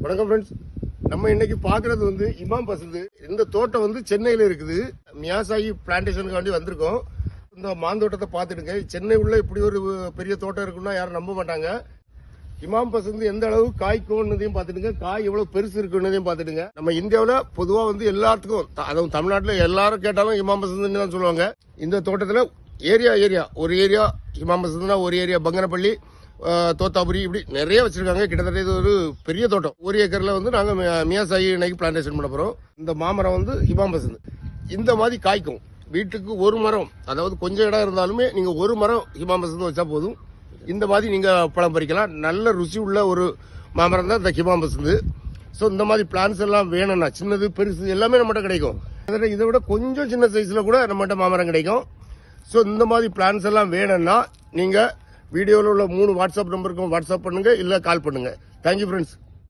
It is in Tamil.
வணக்கம் ஃப்ரெண்ட்ஸ். நம்ம இன்னைக்கு பாக்குறது வந்து இமாம் பசந்த். இந்த தோட்டம் வந்து சென்னையில இருக்குது. மியாசாகி பிளான்டேஷனுக்காண்டி வந்திருக்கோம். இந்த மாந்தோட்டத்தை பார்த்துடுங்க. சென்னை உள்ள இப்படி ஒரு பெரிய தோட்டம் இருக்குன்னா யாரும் நம்ப மாட்டாங்க. இமாம் பசந்த் எந்த அளவு காய்க்கும்னதையும் பார்த்துடுங்க, காய் எவ்வளவு பெருசு இருக்குன்னதையும் பார்த்துடுங்க. நம்ம இந்தியாவில் பொதுவாக வந்து எல்லாத்துக்கும், அதுவும் தமிழ்நாட்டில் எல்லாரும் கேட்டாலும் இமாம் பசந்த்னு தான் சொல்லுவாங்க. இந்த தோட்டத்தில் ஏரியா ஒரு ஏரியா இமாம் பசந்த்னா, ஒரு ஏரியா பங்கனப்பள்ளி, தோத்தாபுரி, இப்படி நிறைய வச்சிருக்காங்க. கிட்டத்தட்ட இது ஒரு பெரிய தோட்டம். ஒரு ஏக்கர்ல வந்து நாங்கள் மியாசாகி இன்னைக்கு பிளான்டேஷன் பண்ண போறோம். இந்த மாமரம் வந்து இமாம் பசந்த் இந்த மாதிரி காய்க்கும். வீட்டுக்கு ஒரு மரம், அதாவது கொஞ்சம் இடம் இருந்தாலுமே நீங்க ஒரு மரம் இமாம் பசந்த் வச்சா போதும். இந்த மாதிரி நீங்க பழம் பறிக்கலாம். நல்ல ருசி உள்ள ஒரு மாமரம் தான் இந்த இமாம் பசந்த். ஸோ இந்த மாதிரி பிளான்ஸ் எல்லாம் வேணும்னா சின்னது பெருசு எல்லாமே நம்மகிட்ட கிடைக்கும். இதை விட கொஞ்சம் சின்ன சைஸ்ல கூட நம்மகிட்ட மாமரம் கிடைக்கும். ஸோ இந்த மாதிரி பிளான்ஸ் எல்லாம் வேணும்னா நீங்க வீடியோவில் உள்ள 3 வாட்ஸ்அப் நம்பருக்கும் வாட்ஸ்அப் பண்ணுங்க, இல்ல கால் பண்ணுங்க. Thank you friends.